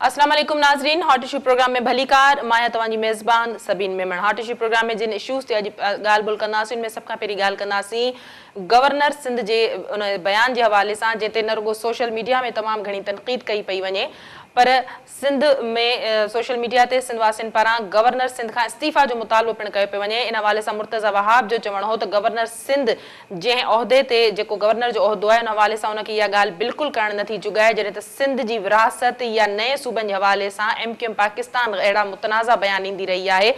अस्सलाम वालेकुम नाज़रीन, हॉट इशू प्रोग्राम में भलीकार माया तव्हांजी मेज़बान Sabeen Memon. Hot issue program में जिन इशूज़ ते अॼु ॻाल्हि ॿोल कंदासीं उनमें सभ खां पहिरीं ॻाल्हि कंदासीं गवर्नर सिंध जे उन बयान जे हवाले सां, जिते न रुगो सोशल मीडिया में तमामु घणी तनक़ीद कई पई वञे, पर सिंध में सोशल मीडिया ते सिंध वासियुनि पारां गवर्नर सिंध खां इस्तीफ़ा जो मुतालबो पिणु कयो पियो वञे। इन हवाले सां मुर्तज़ा वहाब जो चवणु हो त गवर्नर सिंध जंहिं उहिदे ते जेको गवर्नर जो उहिदो आहे उन हवाले सां उनखे इहा ॻाल्हि बिल्कुलु करणु नथी चुगाए, जॾहिं त सिंध जी विरासत या नए सूबनि जे हवाले सां MQM पाकिस्तान अहिड़ा मुतनाज़ा बयान ईंदी रही आहे।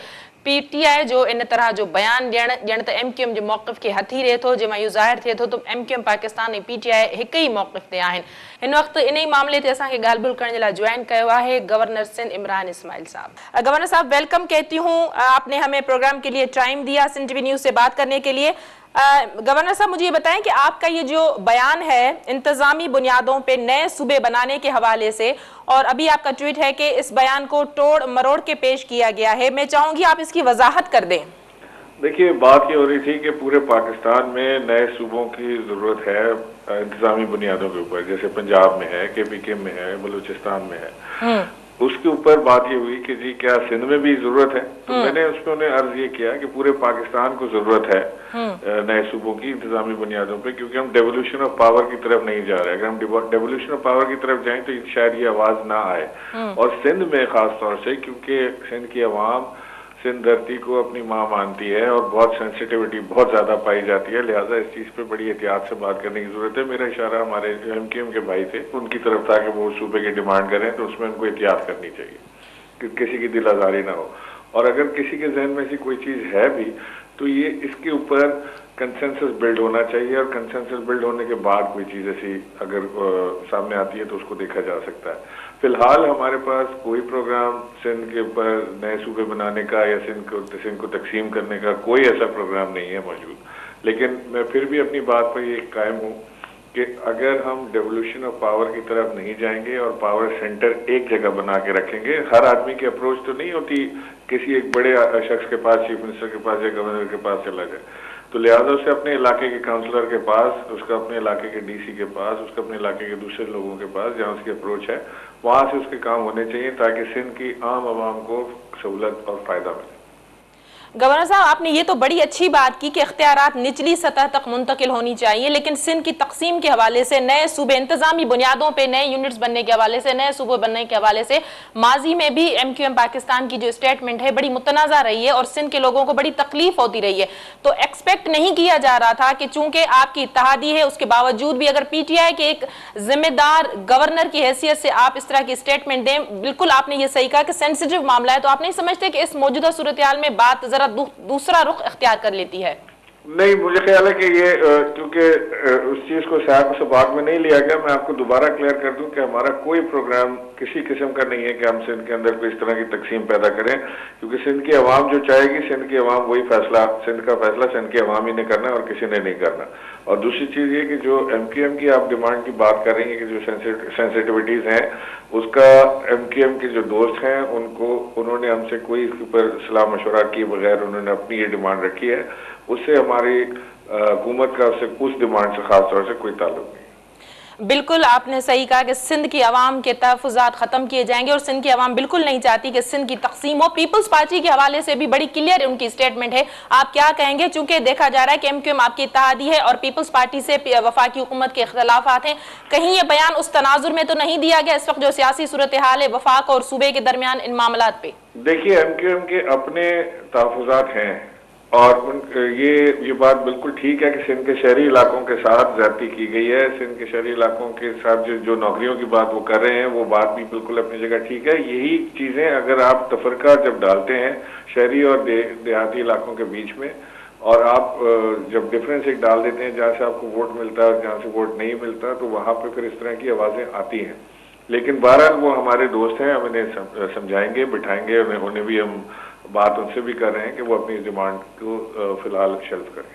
PTI जो इन तरह जो बयान ॼण त MQM जे मौक़िफ़ खे हथी रहे थो, जंहिंमां इहो ज़ाहिर थिए थो त MQM पाकिस्तान ऐं PTI हिक ई मौक़िफ़ ते आहिनि। हिन वक़्तु इन ई मामले ते असांखे ॻाल्हि ॿोल करण जे लाइ ज्वाइन कयो आहे गवर्नर सिंध इमरान इस्माइल साहब। गवर्नर साहब वेलकम कहती हूँ, आपने हमें प्रोग्राम के लिए टाइम दिया सिंध टीवी न्यूज़ से बात करने के लिए। गवर्नर साहब मुझे ये बताएं कि आपका ये जो बयान है इंतजामी बुनियादों पे नए सूबे बनाने के हवाले से, और अभी आपका ट्वीट है कि इस बयान को तोड़ मरोड़ के पेश किया गया है, मैं चाहूंगी आप इसकी वजाहत कर दें। देखिए, बात ये हो रही थी कि पूरे पाकिस्तान में नए सूबों की जरूरत है इंतजामी बुनियादों के ऊपर, जैसे पंजाब में है, KPK में है, बलूचिस्तान में है। उसके ऊपर बात ये हुई कि जी क्या सिंध में भी जरूरत है, तो मैंने उसमें उन्हें अर्ज ये किया कि पूरे पाकिस्तान को जरूरत है नए सूबों की इंतजामी बुनियादों पे, क्योंकि हम डेवोल्यूशन ऑफ पावर की तरफ नहीं जा रहे। अगर हम डेवोल्यूशन ऑफ पावर की तरफ जाएं तो शायद ये आवाज ना आए, और सिंध में खास तौर से, क्योंकि सिंध की आवाम सिंध धरती को अपनी माँ मानती है और बहुत सेंसिटिविटी बहुत ज्यादा पाई जाती है, लिहाजा इस चीज पे बड़ी एहतियात से बात करने की जरूरत है। मेरा इशारा हमारे MQM के भाई थे उनकी तरफ था कि वो सूबे की डिमांड करें, तो उसमें उनको एहतियात करनी चाहिए कि किसी की दिल आजारी ना हो, और अगर किसी के जहन में ऐसी कोई चीज है भी तो ये इसके ऊपर कंसेंसस बिल्ड होना चाहिए, और कंसेंसस बिल्ड होने के बाद कोई चीज ऐसी अगर सामने आती है तो उसको देखा जा सकता है। फिलहाल हमारे पास कोई प्रोग्राम सिंध के ऊपर नए सूबे बनाने का या सिंध को तकसीम करने का कोई ऐसा प्रोग्राम नहीं है मौजूद, लेकिन मैं फिर भी अपनी बात पर ये कायम हूँ कि अगर हम डेवोल्यूशन ऑफ पावर की तरफ नहीं जाएंगे और पावर सेंटर एक जगह बना के रखेंगे, हर आदमी की अप्रोच तो नहीं होती किसी एक बड़े शख्स के पास, चीफ मिनिस्टर के पास या गवर्नर के पास चला जाए, तो लिहाजा उसे अपने इलाके के काउंसलर के पास, उसका अपने इलाके के DC के पास, उसका अपने इलाके के दूसरे लोगों के पास जहाँ उसकी अप्रोच है वहां से उसके काम होने चाहिए, ताकि सिंध की आम आवाम को सहूलत और फायदा मिले। गवर्नर साहब, आपने ये तो बड़ी अच्छी बात की कि इख्तियारात निचली सतह तक मुंतकिल होनी चाहिए, लेकिन सिंध की तकसीम के हवाले से, नए सूबे इंतजामी बुनियादों पे नए यूनिट्स बनने के हवाले से, नए सूबे बनने के हवाले से माजी में भी MQM पाकिस्तान की जो स्टेटमेंट है बड़ी मुतनाज़ा रही है और सिंध के लोगों को बड़ी तकलीफ होती रही है। तो एक्सपेक्ट नहीं किया जा रहा था कि चूंकि आपकी इत्तेहादी है, उसके बावजूद भी अगर PTI के एक जिम्मेदार गवर्नर की हैसियत से आप इस तरह की स्टेटमेंट दें। बिल्कुल आपने ये सही कहा कि सेंसिटिव मामला है, तो आप नहीं समझते कि इस मौजूदा सूरत हाल में बात दूसरा रुख इख्तियार कर लेती है? नहीं, मुझे ख्याल है कि ये क्योंकि उस चीज को सबाक में नहीं लिया गया। मैं आपको दोबारा क्लियर कर दूं कि हमारा कोई प्रोग्राम किसी किस्म का नहीं है कि हम सिंध के अंदर कोई इस तरह की तकसीम पैदा करें, क्योंकि सिंध की आवाम जो चाहेगी, सिंध की आवाम वही फैसला, सिंध का फैसला सिंध की आवाम ही ने करना है और किसी ने नहीं करना। और दूसरी चीज ये कि जो MQM की आप डिमांड की बात कर रही हैं कि जो सेंसिटिविटीज हैं, उसका MQM के जो दोस्त हैं उन्होंने हमसे कोई इसके ऊपर सलाह मशवरा किए बगैर उन्होंने अपनी ये डिमांड रखी है। उससे हमारी हुकूमत का उस डिमांड से खास तौर से कोई ताल्लुक नहीं। बिल्कुल आपने सही कहा कि सिंध की आवाम के तहफ़्फ़ुज़ात ख़त्म किए जाएंगे, और सिंध की आवाम बिल्कुल नहीं चाहती कि सिंध की तकसीम हो। पीपल्स पार्टी के हवाले से भी बड़ी क्लियर उनकी स्टेटमेंट है, आप क्या कहेंगे? चूंकि देखा जा रहा है कि MQM आपकी इत्तेहादी है और पीपल्स पार्टी से वफाकी हुकूमत के इख्तलाफात हैं, कहीं ये बयान उस तनाजुर में तो नहीं दिया गया इस वक्त जो सियासी सूरत हाल है वफाक और सूबे के दरमियान इन मामलात पे? देखिए, MQM के अपने तहफ़्फ़ुज़ात हैं, और ये बात बिल्कुल ठीक है कि सिंध के शहरी इलाकों के साथ ज्यादती की गई है। सिंध के शहरी इलाकों के साथ जो नौकरियों की बात वो कर रहे हैं, वो बात भी बिल्कुल अपनी जगह ठीक है। यही चीजें अगर आप तफरका जब डालते हैं शहरी और देहाती इलाकों के बीच में, और आप जब डिफरेंस एक डाल देते हैं जहाँ से आपको वोट मिलता है और जहाँ से वोट नहीं मिलता, तो वहां पर फिर इस तरह की आवाजें आती हैं। लेकिन बहरहाल वो हमारे दोस्त हैं, हम इन्हें समझाएंगे, बिठाएंगे, उन्हें भी हम बात उनसे भी कर रहे हैं कि वो अपनी डिमांड को फिलहाल शेल्फ करें।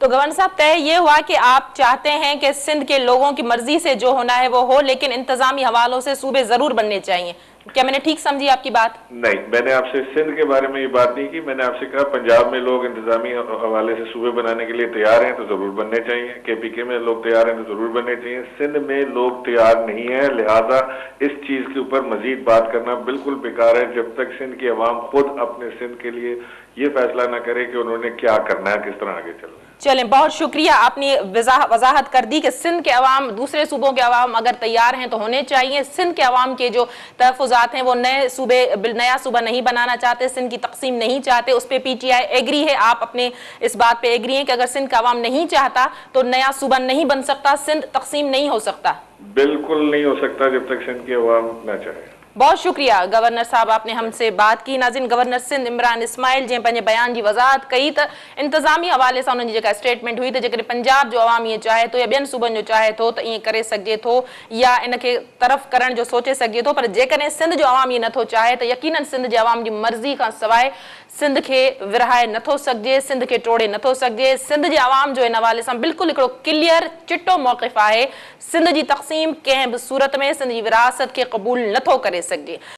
तो गवर्नर साहब, तय ये हुआ कि आप चाहते हैं कि सिंध के लोगों की मर्जी से जो होना है वो हो, लेकिन इंतजामी हवालों से सूबे जरूर बनने चाहिए। क्या मैंने ठीक समझी आपकी बात? नहीं, मैंने आपसे सिंध के बारे में ये बात नहीं की। मैंने आपसे कहा पंजाब में लोग इंतजामी हवाले से सूबे बनाने के लिए तैयार हैं तो जरूर बनने चाहिए। केपीके में लोग तैयार हैं तो जरूर बनने चाहिए। सिंध में लोग तैयार नहीं है, लिहाजा इस चीज के ऊपर मजीद बात करना बिल्कुल बेकार है जब तक सिंध की अवाम खुद अपने सिंध के लिए ये फैसला ना करे कि उन्होंने क्या करना है, किस तरह आगे चलना है। चलें, बहुत शुक्रिया, आपने वजाहत कर दी कि सिंध के अवाम, दूसरे सूबों के अवाम अगर तैयार हैं तो होने चाहिए। सिंध के अवाम के जो तहफ़्फ़ुज़ात हैं वो नया सूबा नहीं बनाना चाहते, सिंध की तकसीम नहीं चाहते, उस पर PTI एग्री है। आप अपने इस बात पे एग्री हैं कि अगर सिंध का अवाम नहीं चाहता तो नया सूबा नहीं बन सकता, सिंध तकसीम नहीं हो सकता? बिल्कुल नहीं हो सकता जब तक सिंध की अवाम ना चाहे। बहुत शुक्रिया गवर्नर साहब, आपने हमसे बात की। नाज़रीन, गवर्नर सिंध इमरान इस्माइल जैं पंहिंजे बयान की वज़ाहत कई त इंतज़ामी हवाले से उन्हनि जी स्टेटमेंट हुई त जेकॾहिं पंजाब जो अवाम ये चाहे तो या ॿियनि सूबनि जो चाहे तो त ईअं करे सघिजे थो या इनखे तरफ़ करण जो सोचे सघिजे थो, पर जेकॾहिं सिंध जो अवाम ये नथो चाहे त यकीनन सिंध जे अवाम जी मर्ज़ी खां सवाइ सिंध खे विरहाए नथो सघिजे, सिंध खे टोड़े नथो सघिजे। सिंध जे अवाम जो इन हवाले सां बिल्कुलु हिकिड़ो क्लियर चिटो मौक़िफ़ आहे। सिंध जी तक़सीम कंहिं बि सूरत में सिंध जी विरासत खे क़बूल नथो करे सघिजे।